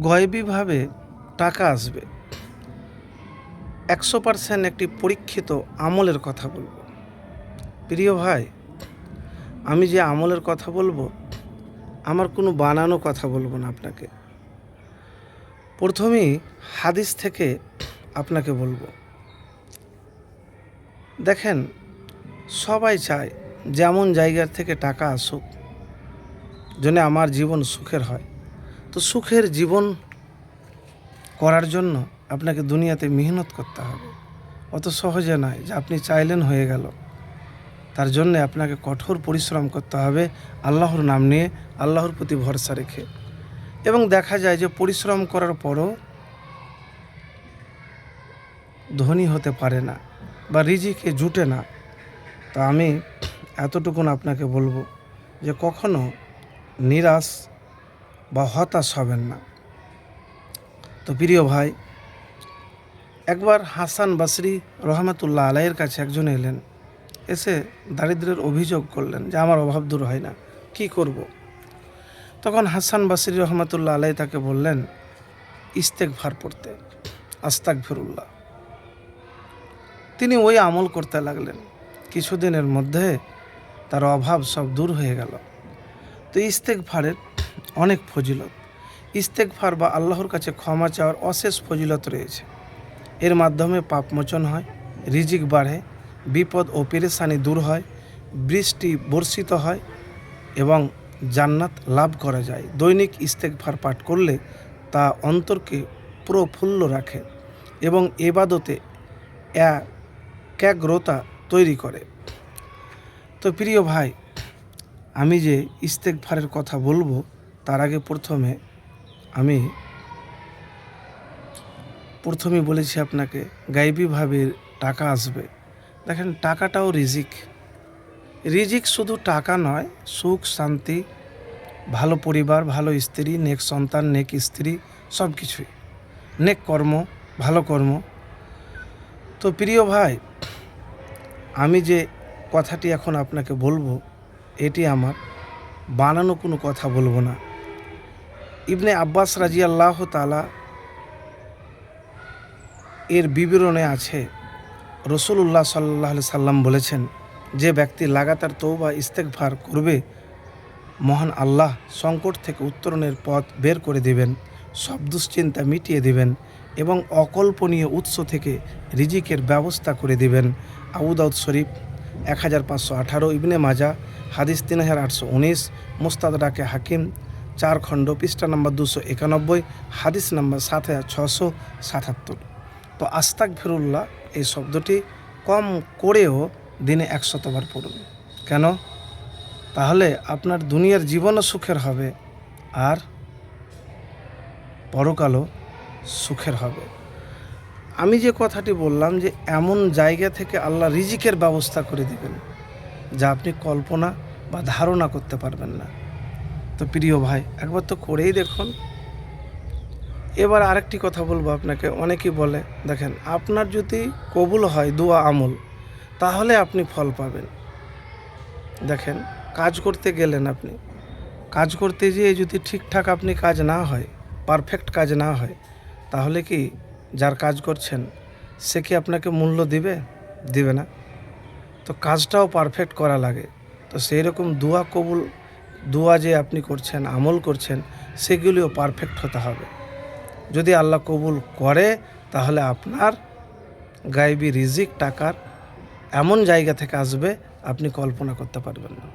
গয়বীভাবে টাকা আসবে 100% একটি পরীক্ষিত আমলের কথা বলবো। প্রিয় ভাই, আমি যে আমলের কথা বলবো আমার কোনো বানানো কথা বলবো না আপনাকে। প্রথমেই হাদিস থেকে আপনাকে বলবো। দেখেন, সবাই চায় যেমন জায়গার থেকে টাকা আসুক যেন আমার জীবন সুখের হয়। তো সুখের জীবন করার জন্য আপনাকে দুনিয়াতে মেহনত করতে হবে। অত সহজে নয় যে আপনি চাইলেন হয়ে গেল। তার জন্যে আপনাকে কঠোর পরিশ্রম করতে হবে, আল্লাহর নাম নিয়ে, আল্লাহর প্রতি ভরসা রেখে। এবং দেখা যায় যে পরিশ্রম করার পরও ধনী হতে পারে না বা রিজিকে জুটে না। তো আমি এতটুকুন আপনাকে বলবো যে কখনো নিরাশ বা হতাশ হবেন না। তো প্রিয় ভাই, একবার হাসান বসরি রহমতুল্লাহ আলাইয়ের কাছে একজন এলেন, এসে দারিদ্র্যের অভিযোগ করলেন যে আমার অভাব দূর হয় না, কি করব। তখন হাসান বসরি রহমতুল্লাহ আলাই তাকে বললেন ইস্তেগফার পড়তে, আস্তাগফিরুল্লাহ। তিনি ওই আমল করতে লাগলেন। কিছুদিনের মধ্যে তার অভাব সব দূর হয়ে গেল। তো ইস্তেগফারের অনেক ফজিলত। ইস্তেগফার বা আল্লাহর কাছে ক্ষমা চাওয়ার অশেষ ফজিলত রয়েছে। এর মাধ্যমে পাপ মোচন হয়, রিজিক বাড়ে, বিপদ ও পেরেশানি দূর হয়, বৃষ্টি বর্ষিত হয় এবং জান্নাত লাভ করা যায়। দৈনিক ইস্তেগফার পাঠ করলে তা অন্তরকে প্রফুল্ল রাখে এবং ইবাদতে একাগ্রতা তৈরি করে। তো প্রিয় ভাই, আমি যে ইস্তেগফারের কথা বলবো তার আগে প্রথমে বলেছি আপনাকে গায়বীভাবে টাকা আসবে। দেখেন, টাকাটাও রিজিক। রিজিক শুধু টাকা নয়, সুখ, শান্তি, ভালো পরিবার, ভালো স্ত্রী, নেক সন্তান, নেক স্ত্রী, সব কিছুই, নেক কর্ম, ভালো কর্ম। তো প্রিয় ভাই, আমি যে কথাটি এখন আপনাকে বলবো এটি আমার বানানো কোনো কথা বলবো না। ইবনে আব্বাস রাদিয়াল্লাহু তাআলা এর বিবরণে আছে, রাসূলুল্লাহ সাল্লাল্লাহু আলাইহি সাল্লাম বলেছেন, যে ব্যক্তি লাগাতার তওবা ইস্তেগফার করবে মহান আল্লাহ সংকট থেকে উত্তরণের পথ বের করে দেবেন, সব দুশ্চিন্তা মিটিয়ে দেবেন এবং অকল্পনীয় উৎস থেকে রিজিকের ব্যবস্থা করে দেবেন। আবু দাউদ শরীফ 1518, ইবনে মাজা হাদিস 3819, মুস্তাদরাকে হাকিম 4 খণ্ড পৃষ্ঠা নম্বর 291, হাদিস নম্বর 7677। তো আস্তাগফিরুল্লাহ এই শব্দটি কম করেও দিনে 100 বার পড়ুন। কেন? তাহলে আপনার দুনিয়ার জীবনও সুখের হবে আর পরকালও সুখের হবে। আমি যে কথাটি বললাম যে এমন জায়গা থেকে আল্লাহ রিজিকের ব্যবস্থা করে দিবেন যা আপনি কল্পনা বা ধারণা করতে পারবেন না। তো প্রিয় ভাই, একবার তো করেই দেখুন। এবার আরেকটি কথা বলবো আপনাকে। অনেকেই বলে, দেখেন, আপনার যদি কবুল হয় দোয়া আমল, তাহলে আপনি ফল পাবেন। দেখেন, কাজ করতে গেলেন, আপনি কাজ করতে যেয়ে যদি ঠিকঠাক আপনি কাজ না হয়, পারফেক্ট কাজ না হয়, তাহলে কি যার কাজ করছেন সে কি আপনাকে মূল্য দিবে না। তো কাজটাও পারফেক্ট করা লাগে। তো সেই রকম দোয়া যে আপনি করছেন, আমল করছেন, সেগুলিও পারফেক্ট হতে হবে। যদি আল্লাহ কবুল করে তাহলে আপনার গায়বী রিজিক টাকার এমন জায়গা থেকে আসবে আপনি কল্পনা করতে পারবেন না।